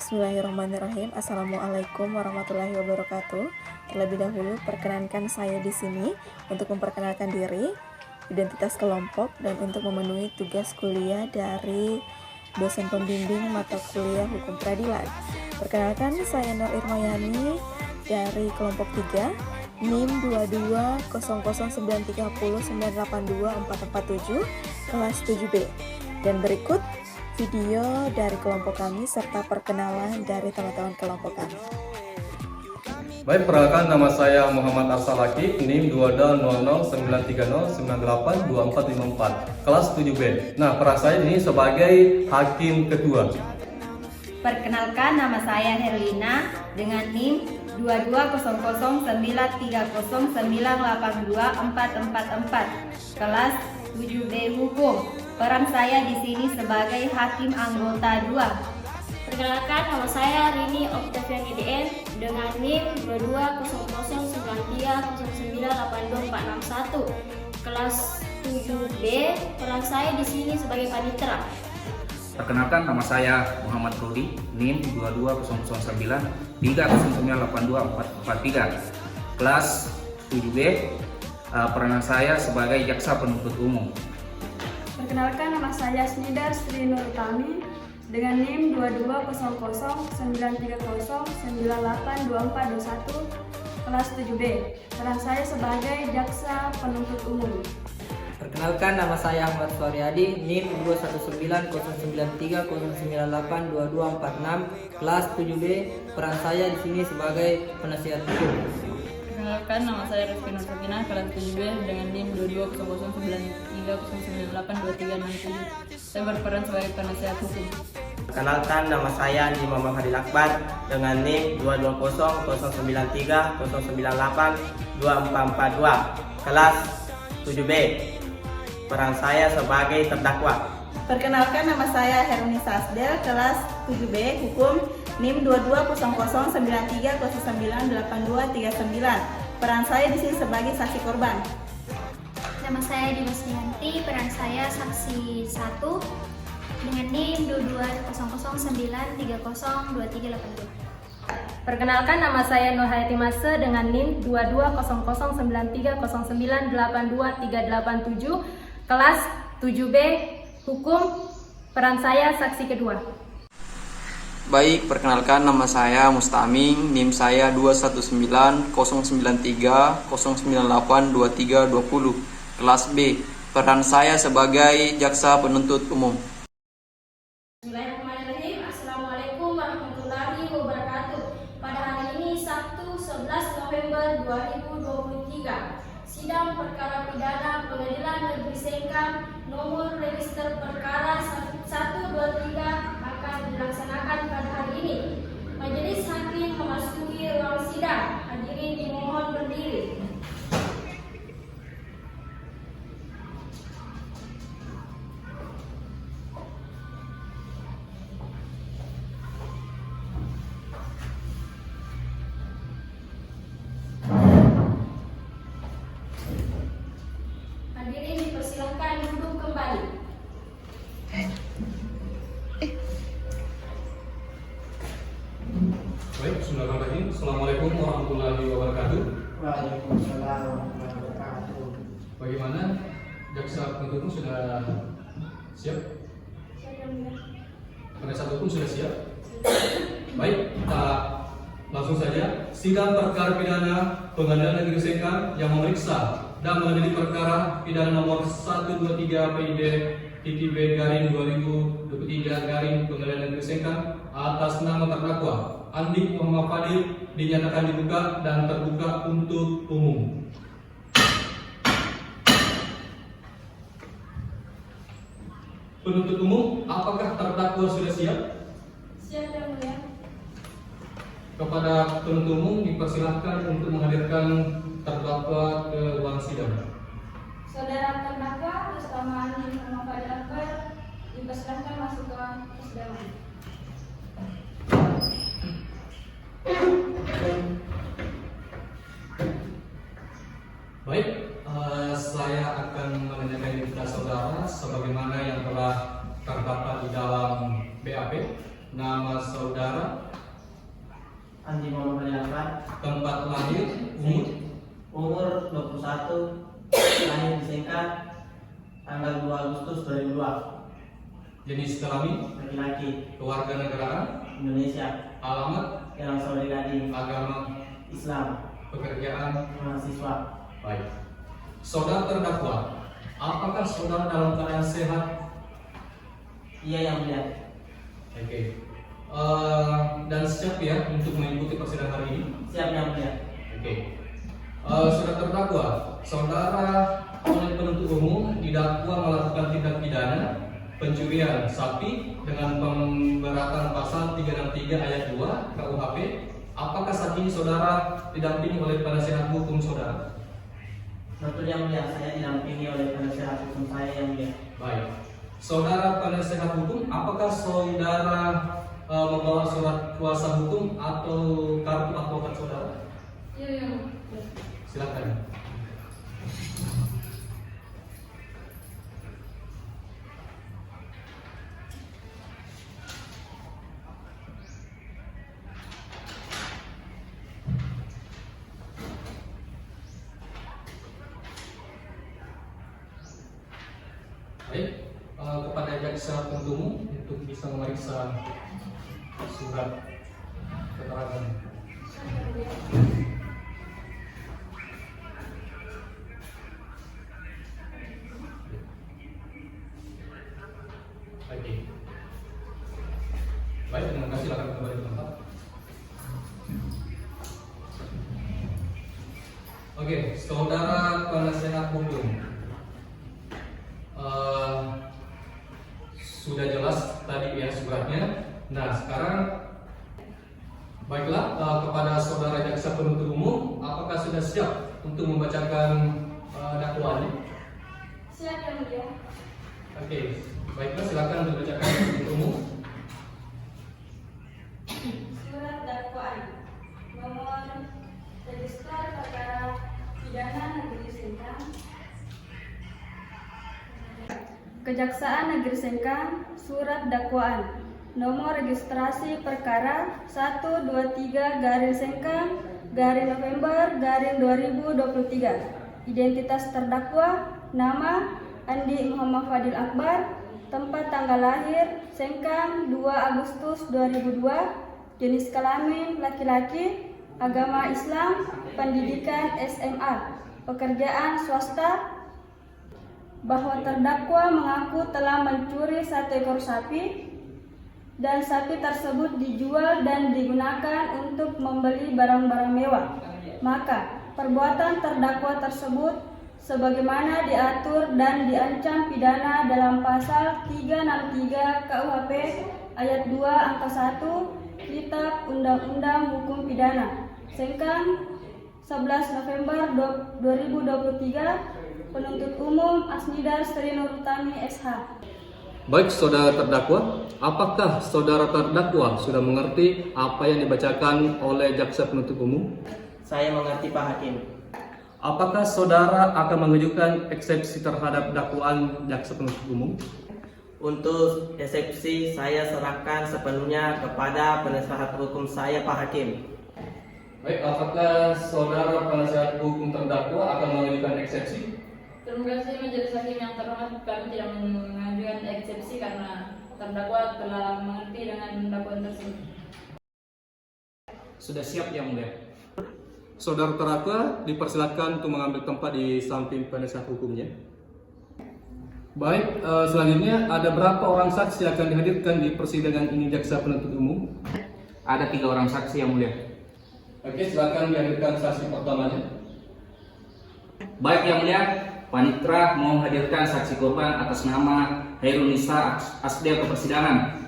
Bismillahirrahmanirrahim. Assalamualaikum warahmatullahi wabarakatuh. Terlebih dahulu, perkenankan saya di sini untuk memperkenalkan diri, identitas kelompok, dan untuk memenuhi tugas kuliah dari dosen pembimbing mata kuliah Hukum Peradilan. Perkenalkan, saya Nur Irmayani dari kelompok 3, NIM 22009309824447, kelas 7B. Dan berikut video dari kelompok kami serta perkenalan dari teman-teman kelompok kami. Baik, perkenalkan, nama saya Muhammad Arsalaki, NIM 22009309882454, kelas 7B. Nah, peran saya ini sebagai hakim ketua. Perkenalkan, nama saya Herlina dengan NIM 22009309824444, kelas 7B Hukum. Peran saya di sini sebagai hakim anggota 2. Perkenalkan, nama saya Rini Oktaviani DN dengan NIM 22009309824461, kelas 7B. Peran saya di sini sebagai panitera. Perkenalkan, nama saya Muhammad Rudi, NIM 22009309824443, kelas 7B. Peranan saya sebagai jaksa penuntut umum. Perkenalkan, nama saya Snidar Sri Nurutami dengan NIM 22009309824421, kelas 7B. Peran saya sebagai jaksa penuntut umum. Perkenalkan, nama saya Ahmad Faryadi, NIM 21909309822246, kelas 7B. Peran saya di sini sebagai penasihat hukum. Perkenalkan, nama saya Rizky Nursakinah, kelas 7B dengan NIM 220093092367. Saya berperan sebagai penasihat hukum. Perkenalkan, nama saya Andi Muhammad Fadil Akbar dengan NIM 22009309824442, kelas 7B. Peran saya sebagai terdakwa. Perkenalkan, nama saya Heruni Sasdel, kelas 7B Hukum, NIM 220093098239. Peran saya di sini sebagai saksi korban. Nama saya Dimas Dianti, peran saya saksi 1 dengan NIM 220093092382. Perkenalkan, nama saya Nur Hayati Mase dengan NIM 22009309823887, kelas 7B Hukum. Peran saya saksi kedua. Baik, perkenalkan, nama saya Mustaming, NIM saya 21909309882320, kelas B. Peran saya sebagai jaksa penuntut umum. Bismillahirrahmanirrahim. Assalamualaikum warahmatullahi wabarakatuh. Pada hari ini Sabtu 11 November 2023, sidang perkara pidana Pengadilan Negeri Sengkang nomor register perkara 123 akan dilaksanakan pada hari ini. Majelis hakim memasuki ruang sidang. Hadirin dimohon berdiri. Hadirin dipersilakan duduk kembali. Baik, bismillahirrahmanirrahim. Assalamualaikum warahmatullahi wabarakatuh. Waalaikumsalam warahmatullahi wabarakatuh. Bagaimana, jaksa penuntut umum sudah siap? Penasihat hukum sudah siap? Baik, kita langsung saja. Sidang perkara pidana Pengadilan Negeri Sengkang yang memeriksa dan mengadili perkara pidana nomor 123 PID TTB garing 2023 garing Pengadilan Negeri Sengkang atas nama terdakwa Andi Muhammad Fadil dinyatakan dibuka dan terbuka untuk umum. Penuntut umum, apakah terdakwa sudah siap? Siap, Yang Mulia. Kepada penuntut umum dipersilahkan untuk menghadirkan terdakwa ke ruang sidang. Saudara terdakwa bersama Andi Muhammad Fadil Akbar dipersilahkan masuk ke persidangan. Baik, saya akan menanyakan identitas saudara sebagaimana yang telah terdapat di dalam BAP Nama saudara, Andi Muhammad Fadil Akbar, tempat lahir, umur 21, lahir di Sengkang, tanggal 2 Agustus 2002, jenis kelamin, laki-laki, kewarganegaraan, Indonesia, alamat, Elang Saudi Gading, agama, Islam, pekerjaan. mahasiswa. Baik. Saudara terdakwa, apakah saudara dalam keadaan sehat? Iya yang mulia. Oke. Dan siap ya untuk mengikuti persidangan hari ini? Siap yang mulia. Oke. Saudara terdakwa, saudara oleh penuntut umum didakwa melakukan tindak pidana pencurian sapi dengan pemberatan pasal 363 ayat 2 KUHP. Apakah saat ini saudara didampingi oleh penasihat hukum saudara? Betul yang mulia, saya didampingi oleh penasihat hukum saya yang mulia. Baik. Saudara penasihat hukum, apakah saudara membawa surat kuasa hukum atau kartu advokat saudara? Iya. Silakan. Baik, kepada jaksa penuntut umum untuk bisa memeriksa surat keterangan. Oke. Baik, terima kasih. Silakan kembali ke tempat. Oke, saudara penasihat hukum, sudah jelas tadi ya suratnya. Nah, sekarang baiklah, kepada saudara jaksa penuntut umum, apakah sudah siap untuk membacakan dakwaannya? Siap yang mulia. Oke, baiklah, silakan untuk membacakan penuntut umum. Surat dakwaan nomor register perkara pidana negeri Sengkang. Kejaksaan Negeri Sengkang, surat dakwaan nomor registrasi perkara 123/Sengkang/November/2023. Identitas terdakwa: nama Andi Muhammad Fadil Akbar, tempat tanggal lahir Sengkang 2 Agustus 2002, jenis kelamin laki-laki, agama Islam, pendidikan SMA, pekerjaan swasta, bahwa terdakwa mengaku telah mencuri 1 ekor sapi dan sapi tersebut dijual dan digunakan untuk membeli barang-barang mewah. Maka perbuatan terdakwa tersebut sebagaimana diatur dan diancam pidana dalam pasal 363 KUHP ayat 2 angka 1 Kitab Undang-Undang Hukum Pidana Sengkang 11 November 2023. Penuntut umum Asnidar Sri Nurutami SH. Baik, saudara terdakwa, apakah saudara terdakwa sudah mengerti apa yang dibacakan oleh jaksa penuntut umum? Saya mengerti Pak Hakim. Apakah saudara akan mengajukan eksepsi terhadap dakwaan jaksa penuntut umum? Untuk eksepsi saya serahkan sepenuhnya kepada penasihat hukum saya Pak Hakim. Baik, apakah saudara penasihat hukum terdakwa akan mengajukan eksepsi? Terima kasih majelis hakim yang terhormat, kami tidak mengajukan eksepsi karena terdakwa telah mengerti dengan dakwaan tersebut. Sudah siap yang mulia. Saudara terdakwa dipersilakan untuk mengambil tempat di samping penasihat hukumnya. Baik, selanjutnya ada berapa orang saksi yang akan dihadirkan di persidangan ini jaksa penuntut umum? Ada 3 orang saksi yang mulia. Oke, silakan dihadirkan saksi pertamanya. Baik yang mulia, Panitra mau hadirkan saksi korban atas nama Hairunisa Asdel ke persidangan.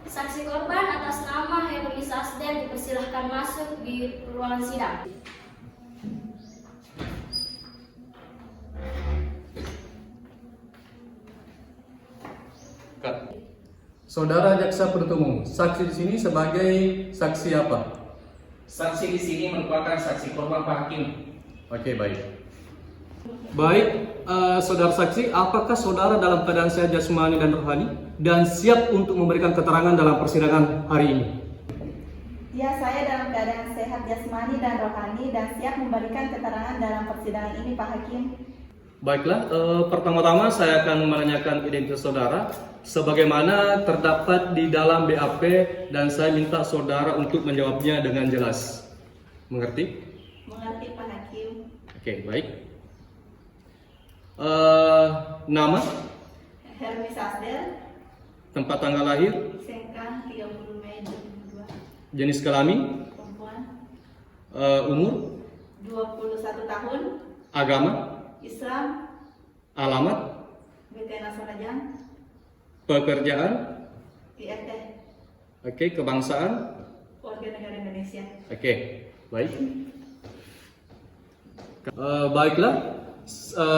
Saksi korban atas nama Hairunisa Asdel dipersilahkan masuk di ruangan sidang. Saudara jaksa penuntut umum, saksi di sini sebagai saksi apa? Saksi di sini merupakan saksi korban Pak Hakim. Oke, baik. Baik, saudara saksi, apakah saudara dalam keadaan sehat jasmani dan rohani dan siap untuk memberikan keterangan dalam persidangan hari ini? Ya, saya dalam keadaan sehat jasmani dan rohani dan siap memberikan keterangan dalam persidangan ini, Pak Hakim. Baiklah, pertama-tama saya akan menanyakan identitas saudara sebagaimana terdapat di dalam BAP dan saya minta saudara untuk menjawabnya dengan jelas. Mengerti? Mengerti, Pak Hakim. Oke, baik. Nama, Hermi Sasdel, tempat tanggal lahir, Sengkang 30 Mei 2002, jenis kelamin, perempuan, umur, 21 tahun, agama, Islam, alamat, BTN Nasonajang, pekerjaan, IRT, oke, kebangsaan, warga negara Indonesia. oke, baik. Baiklah,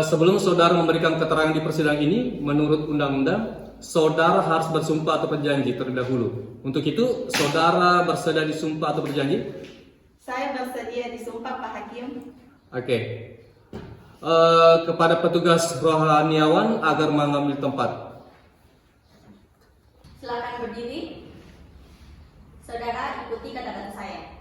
sebelum saudara memberikan keterangan di persidangan ini, menurut undang-undang, saudara harus bersumpah atau berjanji terlebih dahulu. Untuk itu, saudara bersedia disumpah atau berjanji? Saya bersedia disumpah, Pak Hakim. Oke. Kepada petugas rohaniawan agar mengambil tempat. Silakan berdiri. Saudara ikuti kata-kata saya.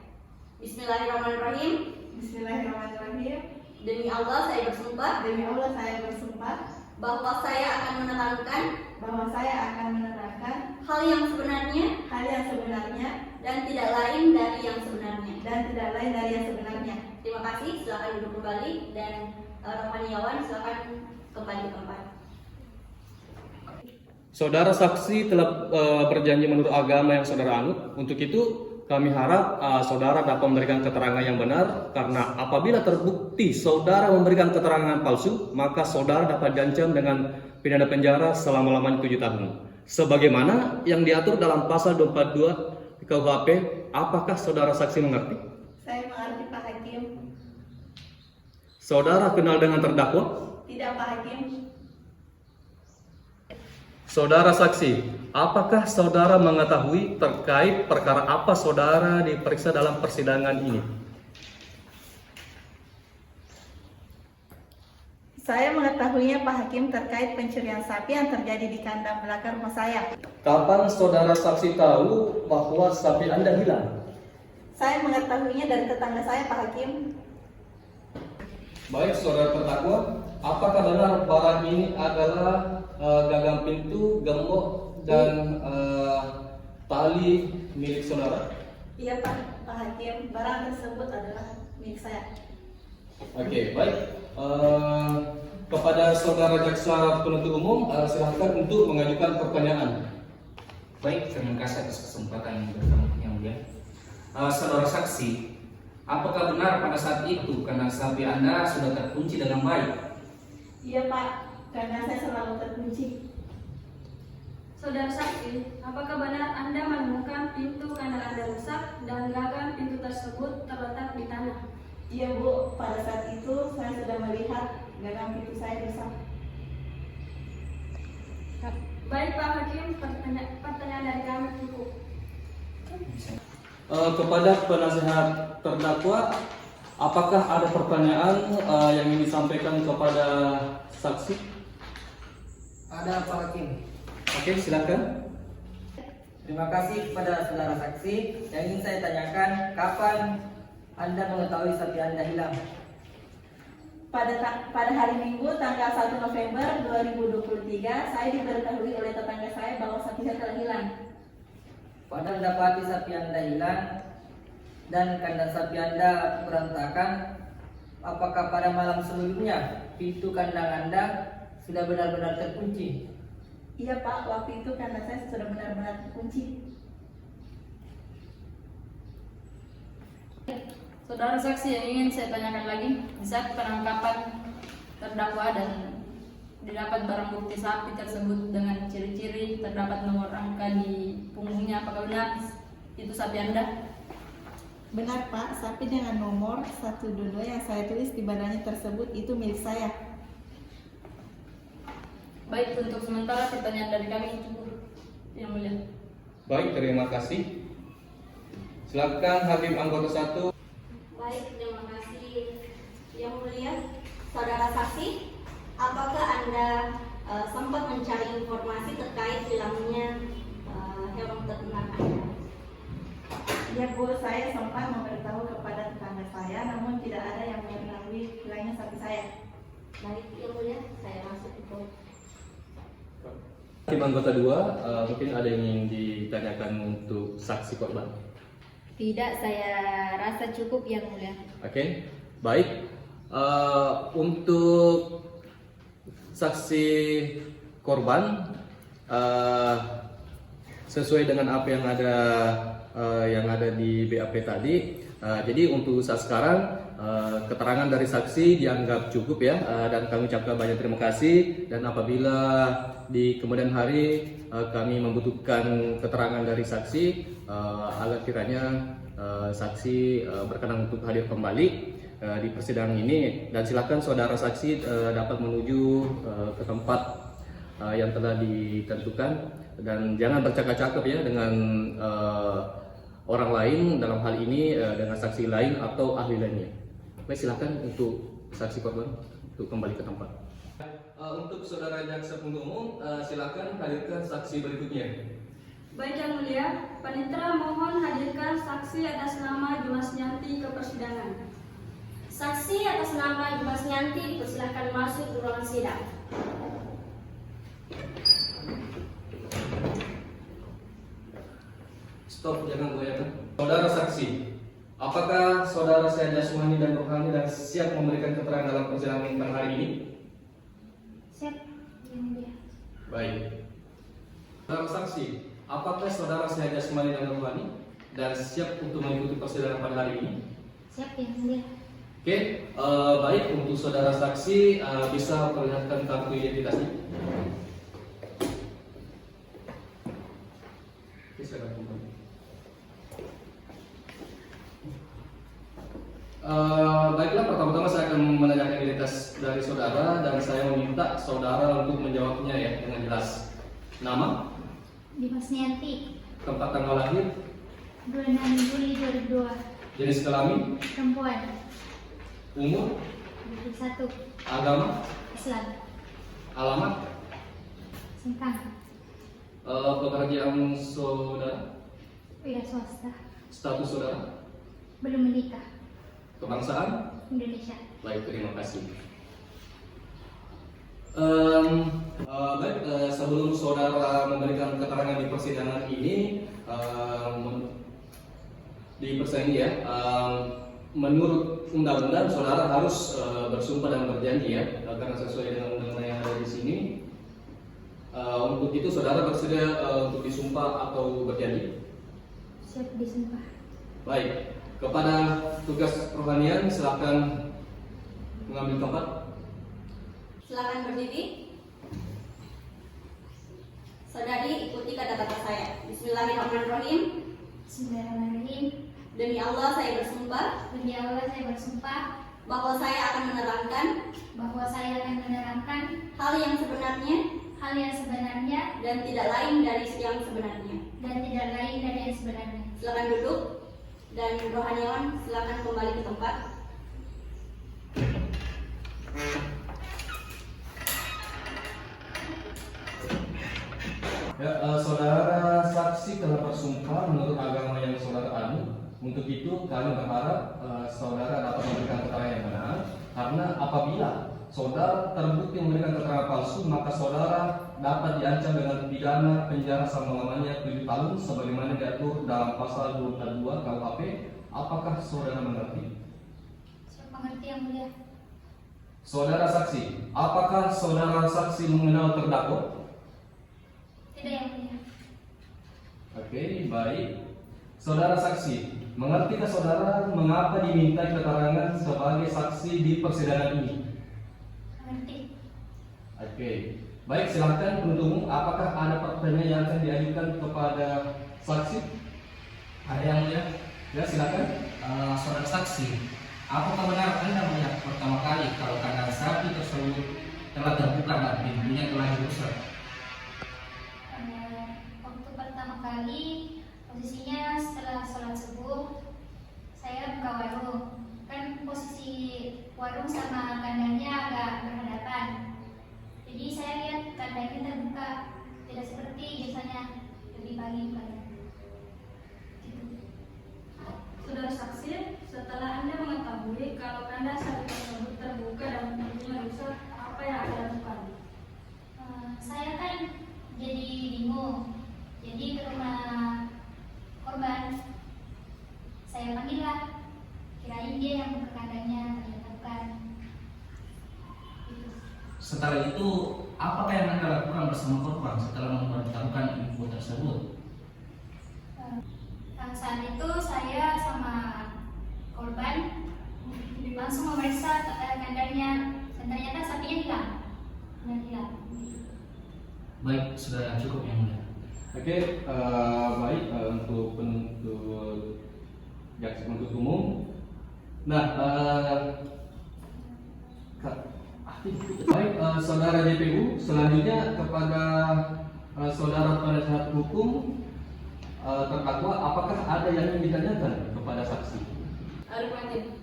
Bismillahirrahmanirrahim. Bismillahirrahmanirrahim. Demi Allah saya bersumpah Demi Allah saya bersumpah bahwa saya akan menerangkan bahwa saya akan menerangkan hal yang sebenarnya hal yang sebenarnya dan tidak lain dari yang sebenarnya. Terima kasih. Silakan duduk kembali dan rohaniawan silakan kembali ke tempat. Saudara saksi telah berjanji menurut agama yang saudara anut. Untuk itu kami harap saudara dapat memberikan keterangan yang benar, karena apabila terbukti saudara memberikan keterangan palsu, maka saudara dapat diancam dengan pidana penjara selama-lamanya 7 tahun. Sebagaimana yang diatur dalam pasal 242 KUHP, apakah saudara saksi mengerti? Saya mengerti, Pak Hakim. Saudara kenal dengan terdakwa? Tidak, Pak Hakim. Saudara saksi, apakah saudara mengetahui terkait perkara apa saudara diperiksa dalam persidangan ini? Saya mengetahuinya, Pak Hakim, terkait pencurian sapi yang terjadi di kandang belakang rumah saya. Kapan saudara saksi tahu bahwa sapi Anda hilang? Saya mengetahuinya dari tetangga saya, Pak Hakim. Baik, saudara terdakwa, apakah benar barang ini adalah gagang pintu, gembok, dan tali milik saudara? Iya, Pak Hakim, barang tersebut adalah milik saya. Oke, baik. Kepada saudara jaksa penuntut umum, silahkan untuk mengajukan pertanyaan. Baik, terima kasih atas kesempatan yang mulia. Saudara saksi, apakah benar pada saat itu kandang sapi Anda sudah terkunci dengan baik? Iya, Pak, karena saya selalu terkunci. Saudara saksi, apakah benar Anda menemukan pintu kandang Anda rusak dan gagang pintu tersebut terletak di tanah? Iya, Bu, pada saat itu saya sudah melihat gagang pintu saya rusak. Baik, Pak Hakim, pertanyaan dari kami cukup. Kepada penasihat terdakwa, apakah ada pertanyaan yang ingin disampaikan kepada saksi? Ada, Pak Hakim. Oke, silakan. Terima kasih kepada saudara saksi. Yang ingin saya tanyakan, kapan Anda mengetahui sapi Anda hilang? Pada hari Minggu tanggal 1 November 2023, saya diberitahui oleh tetangga saya bahwa sapi saya telah hilang. Pada mendapati sapi Anda hilang dan kandang sapi Anda berantakan, apakah pada malam sebelumnya pintu kandang Anda sudah benar-benar terkunci? Iya, Pak, waktu itu kandang saya sudah benar-benar terkunci. Saudara saksi, yang ingin saya tanyakan lagi, di saat penangkapan terdakwa dan didapat barang bukti sapi tersebut dengan ciri-ciri terdapat nomor angka di punggungnya, apakah benar itu sapi Anda? Benar, Pak, sapi dengan nomor 122 yang saya tulis di badannya tersebut itu milik saya. Baik, untuk sementara pertanyaan dari kami cukup, yang mulia. Baik, terima kasih. Silakan Hakim anggota 1. Baik, terima kasih yang mulia. Saudara saksi, apakah Anda sempat mencari informasi terkait hilangnya hewan ternak Anda? Ya Bu, saya sempat memberitahu kepada tetangga saya, namun tidak ada yang mengetahui hilangnya sapi saya. Baik, Yang Mulia, saya masuk itu. Tim anggota 2, mungkin ada yang ingin ditanyakan untuk saksi korban. Tidak, saya rasa cukup Yang Mulia. Oke, baik. Untuk saksi korban, sesuai dengan apa yang ada di BAP tadi. Jadi untuk saat sekarang keterangan dari saksi dianggap cukup ya, dan kami ucapkan banyak terima kasih. Dan apabila di kemudian hari kami membutuhkan keterangan dari saksi, agar kiranya saksi berkenan untuk hadir kembali di persidangan ini, dan silakan saudara saksi dapat menuju ke tempat yang telah ditentukan, dan jangan bercakap-cakap ya dengan orang lain, dalam hal ini dengan saksi lain atau ahli lainnya. Baik, silakan untuk saksi korban untuk kembali ke tempat. Untuk saudara jaksa penuntut umum, silakan hadirkan saksi berikutnya. Baik Yang Mulia, Panitera mohon hadirkan saksi atas nama Jumasnyanti ke persidangan. Saksi atas nama Jumasnyanti dipersilakan masuk ke ruangan sidang. Stop, jangan goyahkan. Saudara saksi, apakah saudara saya Jasmani dan Rohani dan siap memberikan keterangan dalam persidangan pada hari ini? Siap, Yang Mulia. Baik. Saudara saksi, apakah saudara saya Jasmani dan Rohani dan siap untuk mengikuti persidangan pada hari ini? Siap, Yang Mulia. Oke, baik, untuk saudara saksi bisa perlihatkan kartu identitasnya. Silakan kembali. Baiklah, pertama-tama saya akan menanyakan identitas dari saudara, dan saya meminta saudara untuk menjawabnya ya dengan jelas. Nama, Jumasnyanti, tempat tanggal lahir, 26 Juli 2002, jenis kelamin, perempuan, umur, 21, agama, Islam, alamat, Sengkang, pekerjaan saudara, wira swasta, status saudara, belum menikah, kebangsaan. Indonesia. Baik, terima kasih. Baik, sebelum saudara memberikan keterangan di persidangan ini, di persidangan ini ya, menurut undang-undang saudara harus bersumpah dan berjanji ya, karena sesuai dengan undang-undang yang ada di sini. Untuk itu saudara bersedia untuk disumpah atau berjanji? Siap disumpah. Baik, kepada tugas pertanian silakan mengambil tempat. Silakan berdiri. Saudari, ikuti kata-kata saya. Bismillahirrahmanirrahim. Bismillahirrahmanirrahim. Demi Allah saya bersumpah Demi Allah saya bersumpah bahwa saya akan menerangkan bahwa saya akan menerangkan hal yang sebenarnya dan tidak lain dari yang sebenarnya. Silakan duduk, dan rohaniawan silakan kembali ke tempat. Ya, saudara saksi telah bersumpah menurut agama yang saudara anut. Untuk itu kami berharap saudara dapat memberikan keterangan yang benar, karena apabila saudara terbukti memberikan keterangan palsu, maka saudara dapat diancam dengan pidana penjara selama-lamanya 7 tahun sebagaimana diatur dalam pasal 22 KUHP. Apakah saudara mengerti? Saya mengerti Yang Mulia. Saudara saksi, apakah saudara saksi mengenal terdakwa? Tidak Yang Mulia. Oke, baik. Saudara saksi, mengertikah saudara mengapa diminta keterangan sebagai saksi di persidangan ini? Mengerti. Oke, baik, silakan penuntut umum. Apakah ada pertanyaan yang akan diajukan kepada saksi? Ada yang mulia. Ya, silakan. Saudara saksi, apakah benar Anda melihat pertama kali kalau kandang sapi tersebut telah terbuka dan pintunya telah dirusak? Waktu pertama kali posisinya setelah sholat subuh, saya buka warung. Kan posisi warung sama kandangnya tanya lebih pagi bukan. Saudara saksi, setelah Anda mengetahui kalau kanda sapi tersebut terbuka dan pintunya rusak, apa yang Anda lakukan? Saya kan jadi bingung, jadi ke rumah korban. Saya panggillah, kirain dia yang buka kandangnya, ternyata bukan. Setelah itu, apakah yang Anda lakukan bersama korban setelah memberitahukan info tersebut? Saat itu saya sama korban langsung memeriksa kandangnya, dan ternyata sapinya hilang. Baik, sudah cukup yang mulia. Oke, baik untuk penuntut jaksa penuntut umum. Nah, baik saudara JPU, selanjutnya kepada saudara penasihat hukum terdakwa, apakah ada yang ingin ditanyakan kepada saksi? Arif Mantin.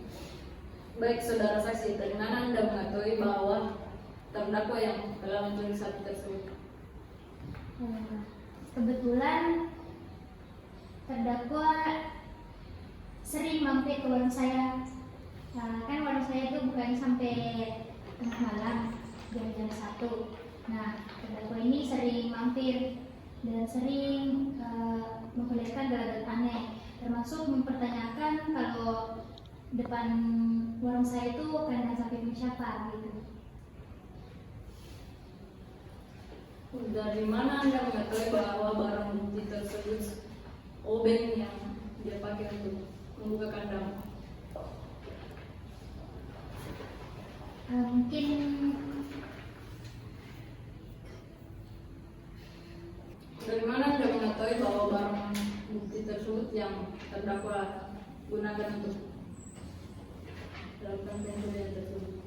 Baik saudara saksi, dari mana Anda mengetahui bahwa terdakwa yang telah mencuri sapi tersebut? Kebetulan terdakwa sering mampir ke warung saya. Kan warung saya itu bukan sampai tengah malam, jam 1. Nah, terdakwa ini sering mampir dan sering memperlihatkan gelagat aneh, termasuk mempertanyakan kalau depan warung saya itu kandang sapi siapa gitu. Dari mana Anda mengetahui bahwa barang bukti tersebut obeng yang dia pakai untuk membuka kandang? Mungkin dari mana Anda mengetahui bahwa barang bukti tersebut yang terdakwa gunakan untuk melakukan pencurian tersebut?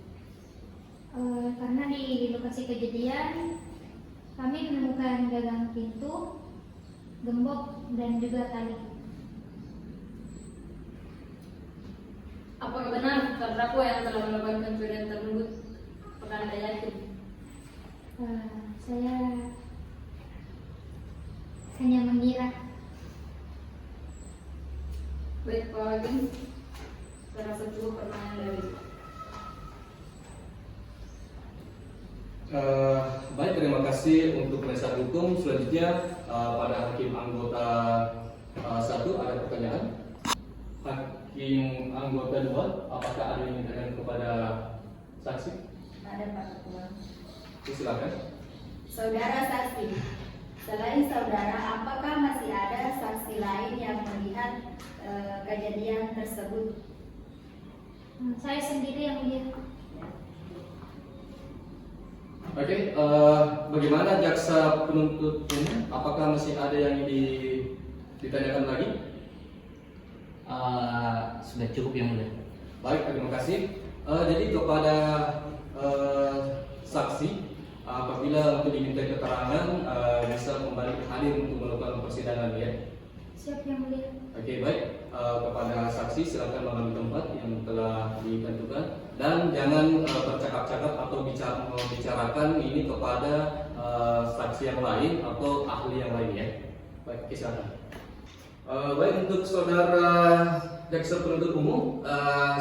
karena di lokasi kejadian kami menemukan gagang pintu, gembok, dan juga tali. Apakah benar terdakwa yang telah melakukan pencurian tersebut? Apakah Anda yakin? Saya hanya mengira. Baik Pak Hakim, saya rasa cukup pertanyaan dari Baik, terima kasih untuk penasihat hukum. Selanjutnya pada hakim anggota 1 ada pertanyaan. Hakim anggota 2, apakah ada yang ditanyakan kepada saksi? Ada Pak Ketua. Silakan. Saudara saksi, selain saudara, apakah masih ada saksi lain yang melihat kejadian tersebut? Saya sendiri yang melihat. Oke, bagaimana jaksa penuntut umum? Apakah masih ada yang ditanyakan lagi? Sudah cukup yang mulia. Baik, terima kasih. Jadi kepada saksi, apabila untuk diminta keterangan bisa kembali hadir untuk melakukan persidangan ya. Siap yang melihat. Oke, baik. Kepada saksi silakan mengambil tempat yang telah ditentukan dan jangan bercakap-cakap atau membicarakan ini kepada saksi yang lain atau ahli yang lain ya. Baik, silakan. Baik, untuk saudara jaksa penuntut umum,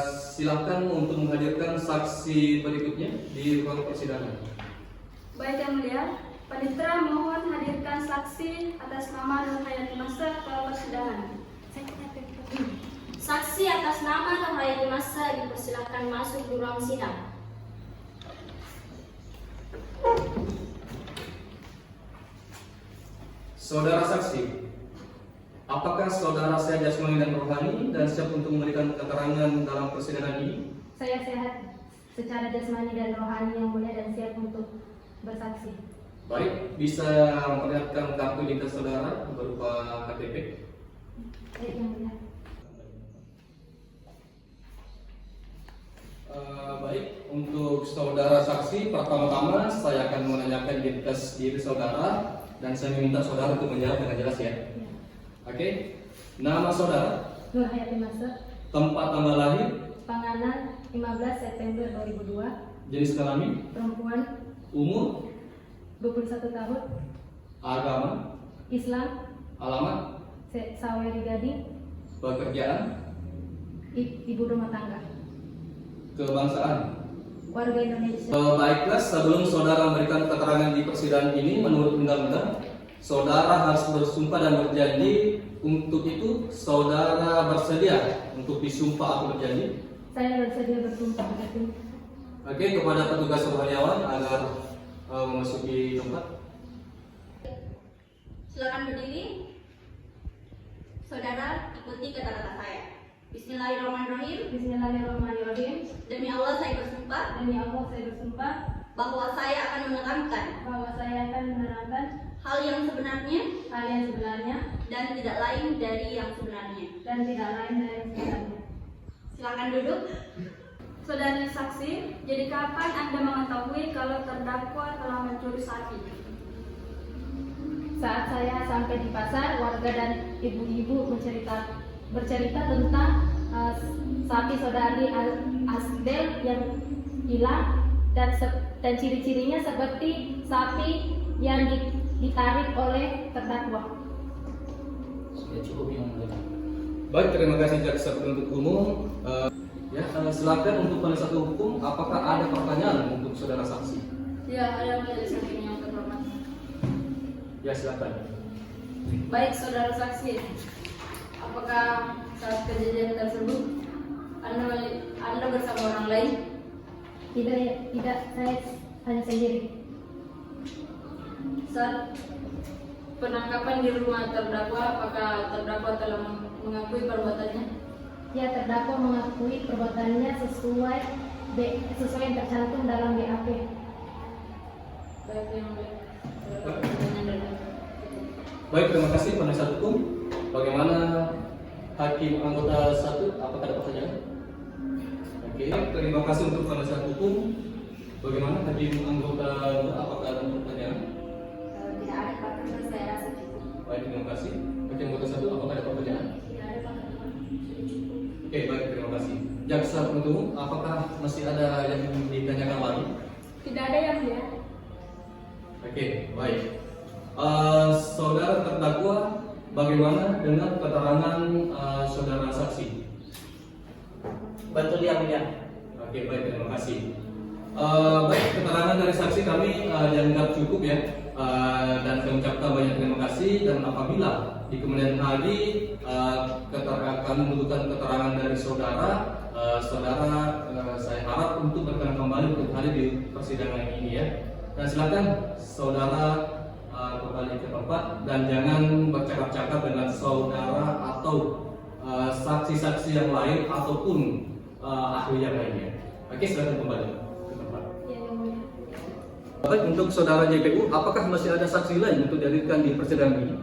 silakan untuk menghadirkan saksi berikutnya di ruang persidangan. Baik yang mulia, Panitera mohon hadirkan saksi atas nama Nur Hayati Masa ke persidangan. Saksi atas nama Nur Hayati Masa dipersilakan masuk di ruang sidang. Saudara saksi, apakah saudara sehat jasmani dan rohani dan siap untuk memberikan keterangan dalam persidangan ini? Saya sehat secara jasmani dan rohani yang mulia dan siap untuk bersaksi. Baik, bisa memperlihatkan kartu identitas saudara berupa KTP. Baik yang mulia. Baik, untuk saudara saksi, pertama-tama saya akan menanyakan identitas diri saudara dan saya minta saudara untuk menjawab dengan jelas ya. Oke, nama saudara, Nur Hayati Masa, tempat tanggal lahir, Panganan 15 September 2002, jenis kelamin, perempuan, umur, 21 tahun, agama, Islam, alamat, Saweri Gading, pekerjaan, ibu rumah tangga, kebangsaan. warga Indonesia. Baiklah, sebelum saudara memberikan keterangan di persidangan ini menurut undang-undang, saudara harus bersumpah dan berjanji. Untuk itu, saudara bersedia untuk disumpah atau berjanji? Saya bersedia bersumpah begitu. Oke, kepada petugas rohaniawan agar memasuki tempat. Silakan berdiri. Saudara ikuti kata-kata saya. Bismillahirrahmanirrahim. Bismillahirrahmanirrahim. Demi Allah saya bersumpah Demi Allah saya bersumpah bahwa saya akan menerangkan bahwa saya akan menerangkan hal yang sebenarnya hal yang sebenarnya dan tidak lain dari yang sebenarnya. dan tidak lain dari yang sebenarnya. Silakan duduk. Saudari saksi, jadi kapan Anda mengetahui kalau terdakwa telah mencuri sapi? Saat saya sampai di pasar, warga dan ibu-ibu bercerita tentang sapi saudari Asdel yang hilang dan ciri-cirinya seperti sapi yang ditarik oleh terdakwa. Sudah cukup yang mulia. Baik, terima kasih jaksa penuntut umum. Silakan untuk penasihat hukum, apakah ada pertanyaan untuk saudara saksi? Ya, ada dari saksi yang terhormat. Ya, silakan. Baik, saudara saksi, apakah saat kejadian tersebut Anda bersama orang lain? Tidak, saya hanya sendiri. Saat penangkapan di rumah terdakwa, apakah terdakwa telah mengakui perbuatannya? Ya, terdakwa mengakui perbuatannya sesuai yang tercantum dalam BAP. Baik, yang mulia. Baik, terima kasih penasihat hukum. Bagaimana hakim anggota 1? Apakah ada pertanyaan? Oke, terima kasih untuk penasihat hukum. Bagaimana hakim anggota 2? Apakah ada pertanyaan? Tidak ada Pak, karena saya rasa cukup. Baik, terima kasih. Hakim anggota 1, apakah ada pertanyaan? Tidak ada Pak, Oke, baik, terima kasih. Jaksa penuntut umum, apakah masih ada yang ditanyakan lagi? Tidak ada yang mulia. Oke, baik. Saudara terdakwa, bagaimana dengan keterangan saudara saksi? Betul yang mulia. Oke, baik, terima kasih. Baik, keterangan dari saksi kami dianggap cukup ya, dan kami ucapkan banyak terima kasih. Dan apabila di kemudian hari kami membutuhkan keterangan dari saudara, saya harap untuk berkenan kembali untuk hadir di persidangan ini ya. Dan silakan saudara kembali ke tempat dan jangan bercakap-cakap dengan saudara atau saksi-saksi yang lain ataupun ahli yang lainnya. Oke, silakan kembali ke tempat. Baik, untuk saudara JPU, apakah masih ada saksi lain untuk dihadirkan di persidangan ini?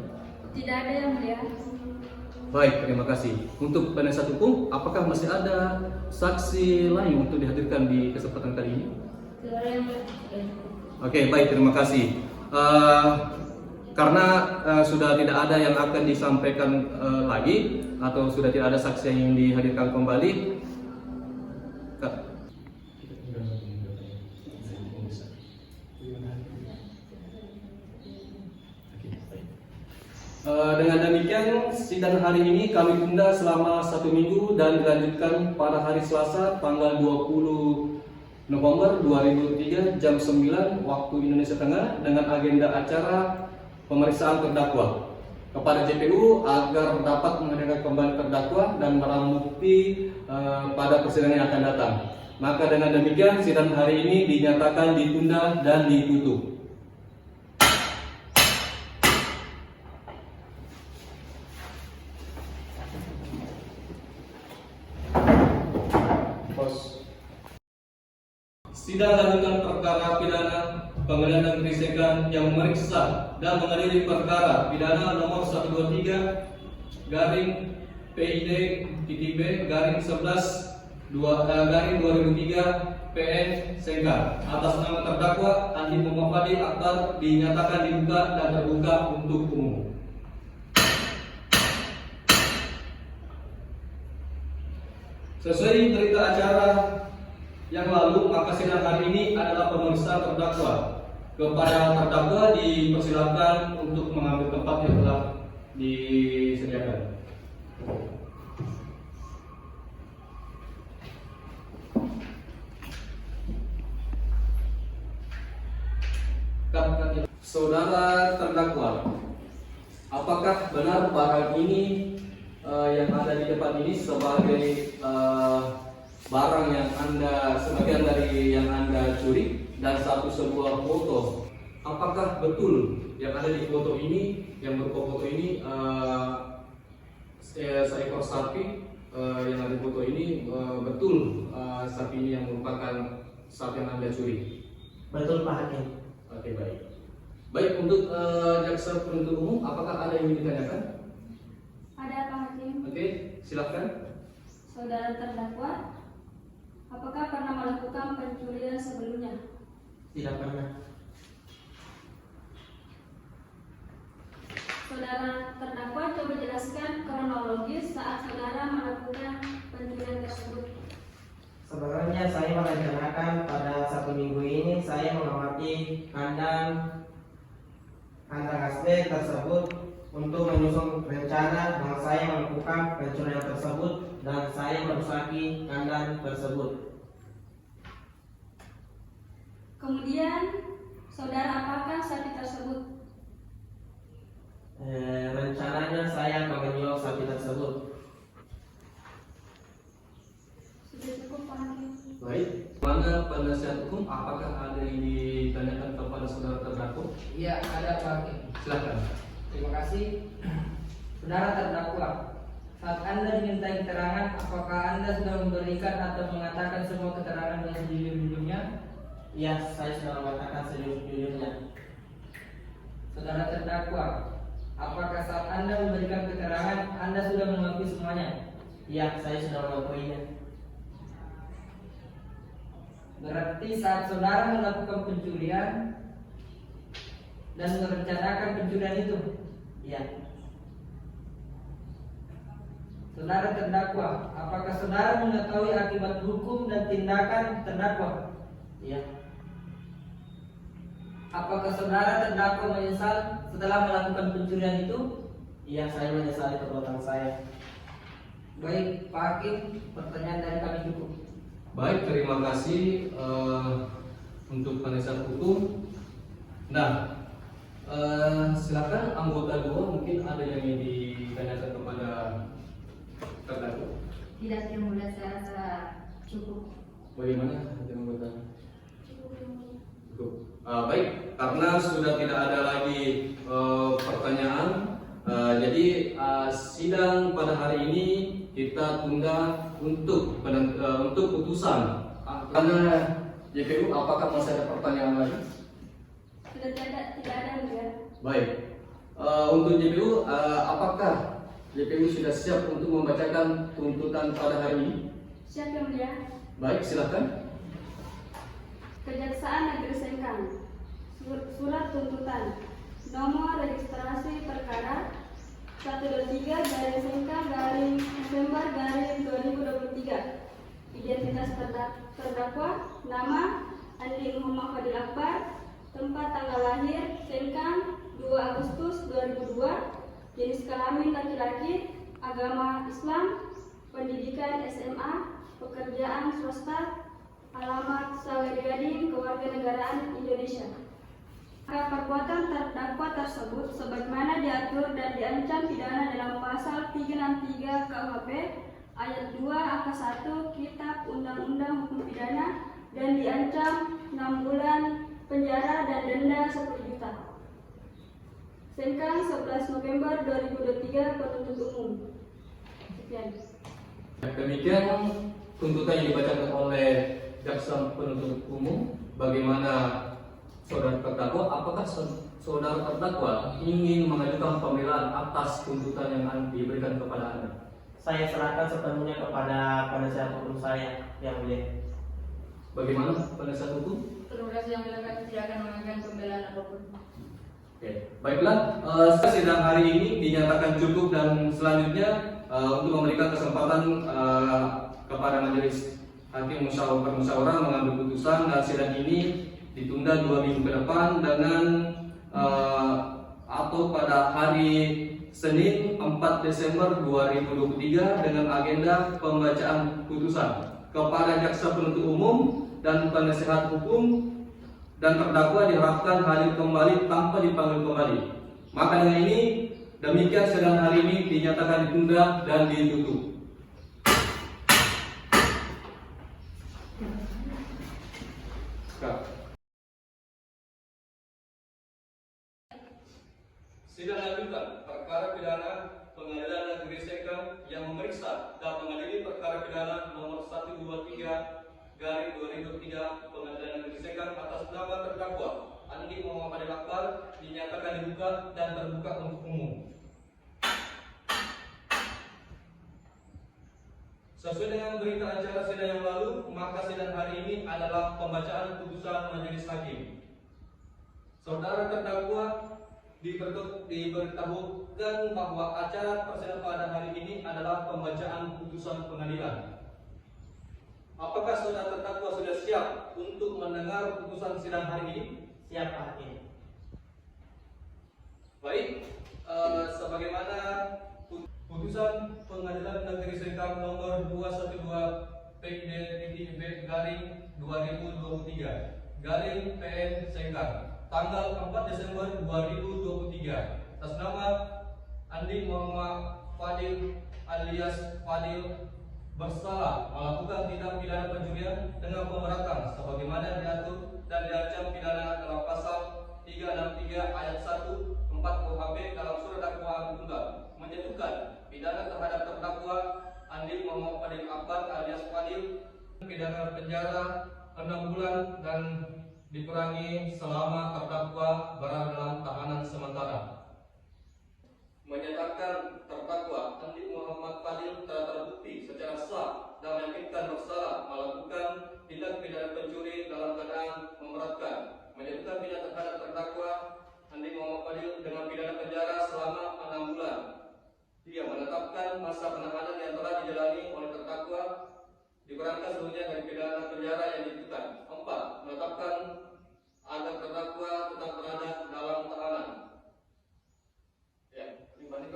Tidak ada yang mulia. Baik, terima kasih. Untuk penasihat hukum, apakah masih ada saksi lain untuk dihadirkan di kesempatan kali ini? Tidak ada yang mulia. Oke, baik, terima kasih. Karena sudah tidak ada yang akan disampaikan lagi atau sudah tidak ada saksi yang dihadirkan kembali. Dengan demikian, sidang hari ini kami tunda selama 1 minggu dan dilanjutkan pada hari Selasa tanggal 20 November 2003 jam 9 waktu Indonesia Tengah dengan agenda acara pemeriksaan terdakwa kepada JPU agar dapat menghadirkan kembali terdakwa dan barang bukti pada persidangan yang akan datang. Maka dengan demikian sidang hari ini dinyatakan ditunda dan ditutup. Sidang lanjutan perkara pidana Pengadilan Negeri Sengkang yang memeriksa dan mengadili perkara pidana nomor 123 garing PID titik B garing 11 garing 2003 PN Sengkang atas nama terdakwa Andi Muhammad Fadil Akbar dinyatakan dibuka dan terbuka untuk umum. Sesuai berita acara yang lalu, maka sidang hari ini adalah pemeriksaan terdakwa Kepada terdakwa dipersilakan untuk mengambil tempat yang telah disediakan. Saudara terdakwa, apakah benar barang ini yang ada di depan ini sebagai barang yang sebagian dari yang Anda curi dan sebuah foto? Apakah betul yang ada di foto ini, yang berupa foto ini seekor sapi yang ada di foto ini betul sapi ini yang merupakan sapi yang Anda curi? Betul Pak Hakim. Oke, baik. Baik, untuk jaksa penuntut umum, apakah ada yang ingin ditanyakan? Ada Pak Hakim. Oke, silakan. Saudara terdakwa, apakah pernah melakukan pencurian sebelumnya? Tidak pernah. Saudara terdakwa, coba jelaskan kronologis saat saudara melakukan pencurian tersebut. Sebenarnya saya merencanakan pada 1 minggu ini saya mengamati kandang asli tersebut untuk menyusun rencana dan saya melakukan pencurian tersebut dan saya merusaki kandang tersebut. Kemudian, saudara apakah sapi tersebut? Rencananya saya akan menjual sapi tersebut. Sudah cukup Pak Hakim. Baik. Mana penasihat hukum, apakah ada yang ditanyakan kepada saudara terdakwa? Iya, ada Pak Hakim. Silakan. Terima kasih. Saudara terdakwa, saat Anda dimintai keterangan, apakah Anda sudah memberikan atau mengatakan semua keterangan yang sejujur-jujurnya? Iya, saya sudah mengatakan sejujur-jujurnya. Saudara terdakwa, apakah saat Anda memberikan keterangan, Anda sudah mengakui semuanya? Iya, saya sudah mengakuinya. Berarti saat saudara melakukan pencurian dan merencanakan pencurian itu? Iya. Saudara terdakwa, apakah saudara mengetahui akibat hukum dan tindakan terdakwa? Iya. Apakah saudara terdakwa menyesal setelah melakukan pencurian itu? Iya, saya menyesali perbuatan saya. Baik, Pak Hakim, pertanyaan dari kami cukup. Baik, terima kasih untuk penasihat hukum. Nah, silakan anggota 2 mungkin ada yang ingin ditanyakan kepada terdakwa. Tidak, yang mulia, saya rasa cukup. Bagaimana anggota? Cukup. Baik, karena sudah tidak ada lagi pertanyaan, jadi sidang pada hari ini kita tunda untuk putusan. Karena JPU, apakah masih ada pertanyaan lagi? Sudah tidak ada ya. Baik, untuk JPU, apakah JPU sudah siap untuk membacakan tuntutan pada hari ini? Siap yang mulia. Baik, silakan. Kejaksaan Negeri Sengkang, surat tuntutan nomor registrasi perkara 123 Sengkang November 2023. Identitas terdakwa, nama Andi Muhammad Fadil Akbar, tempat tanggal lahir Sengkang 2 Agustus 2002, jenis kelamin laki-laki, agama Islam, pendidikan SMA, pekerjaan swasta, alamat Saleri Gading, kewarganegaraan Indonesia. Perbuatan terdakwa tersebut sebagaimana diatur dan diancam pidana dalam pasal 363 KUHP ayat 2 angka 1 Kitab Undang-Undang Hukum Pidana dan diancam 6 bulan penjara dan denda 10 juta. Sengkang 11 November 2023, penuntut umum. Sekian. Demikian tuntutan yang dibacakan oleh jaksa penuntut umum. Bagaimana saudara terdakwa? Apakah saudara terdakwa ingin mengajukan pembelaan atas tuntutan yang diberikan kepada Anda? Saya serahkan sepenuhnya kepada penasihat hukum saya yang mulia. Bagaimana penasihat hukum? Terima kasih yang mulia, kami tidak akan mengajukan pembelaan apapun. Oke, baiklah. Sidang hari ini dinyatakan cukup dan selanjutnya untuk memberikan kesempatan kepada majelis hakim permusyawarah mengambil putusan, dan sidang ini ditunda 2 minggu ke depan dengan atau pada hari Senin 4 Desember 2023 dengan agenda pembacaan putusan kepada jaksa penuntut umum dan penasehat hukum, dan terdakwa diharapkan hadir kembali tanpa dipanggil kembali. Maka dengan ini demikian sidang hari ini dinyatakan ditunda dan ditutup. Sidang lanjutan perkara pidana Pengadilan Negeri Sengkang yang memeriksa dan mengadili perkara pidana nomor 123/2003 Pengadilan Negeri Sengkang atas nama terdakwa Andi Muhammad Akbar dinyatakan dibuka dan terbuka untuk umum. Sesuai dengan berita acara sidang yang lalu, maka sidang hari ini adalah pembacaan putusan majelis hakim. Saudara terdakwa diberitahukan bahwa acara persidangan pada hari ini adalah pembacaan putusan pengadilan. Apakah saudara terdakwa sudah siap untuk mendengar putusan sidang hari ini? Siap, Pak Hakim. Baik, sebagaimana putusan Pengadilan Negeri Sengkang nomor 212/PID/2023 Sengkang tanggal 4 Desember 2023 atas nama Andi Muhammad Fadil alias Fadil bersalah melakukan tindak pidana pencurian dengan pemberatan sebagaimana diatur dan diancam pidana dalam pasal 363 ayat 1 4 KUHP dalam surat dakwaan tunggal menjatuhkan pidana terhadap terdakwa Andi Muhammad Fadil Akbar alias Fadil pidana penjara 6 bulan dan dikurangi selama terdakwa berada dalam tahanan sementara. Menyatakan terdakwa Andi Muhammad Fadil telah terbukti secara sah dan meyakinkan bersalah melakukan tindak pidana pencuri dalam keadaan memberatkan. Menyatakan pidana terhadap terdakwa Andi Muhammad Fadil dengan pidana penjara selama 6 bulan. Dia menetapkan masa penahanan yang telah dijalani oleh terdakwa dikurangkan seluruhnya dari pidana penjara yang ditentukan. 4. Menetapkan agar terdakwa tetap berada dalam tahanan. Ya, ini balik.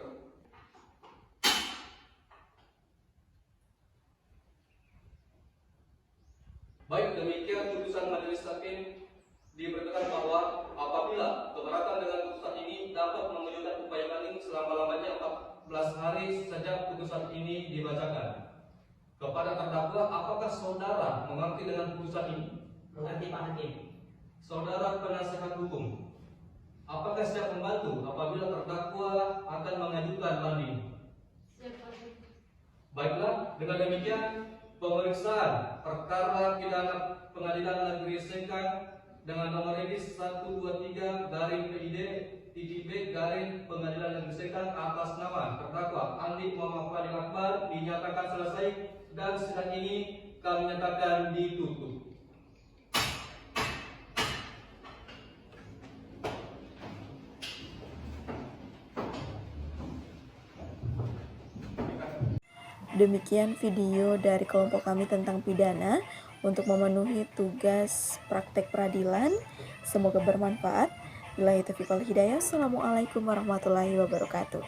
Baik, demikian putusan majelis hakim diberitakan bahwa apabila keberatan dengan putusan ini dapat mengajukan upaya banding selama-lamanya 14 hari sejak putusan ini dibacakan. Kepada terdakwa, apakah saudara mengerti dengan putusan ini? Mengerti, Pak Hakim. Saudara penasehat hukum, apakah siap membantu apabila terdakwa akan mengajukan banding? Baiklah, dengan demikian pemeriksaan perkara pidana Pengadilan Negeri Sengkang dengan nomor indis 123/PID/Pengadilan Negeri Sengkang atas nama terdakwa Andi Muhammad Fadil Akbar dinyatakan selesai dan sidang ini kami nyatakan ditutup. Demikian video dari kelompok kami tentang pidana untuk memenuhi tugas praktek peradilan. Semoga bermanfaat. Billahi taufiq wal hidayah. Assalamualaikum warahmatullahi wabarakatuh.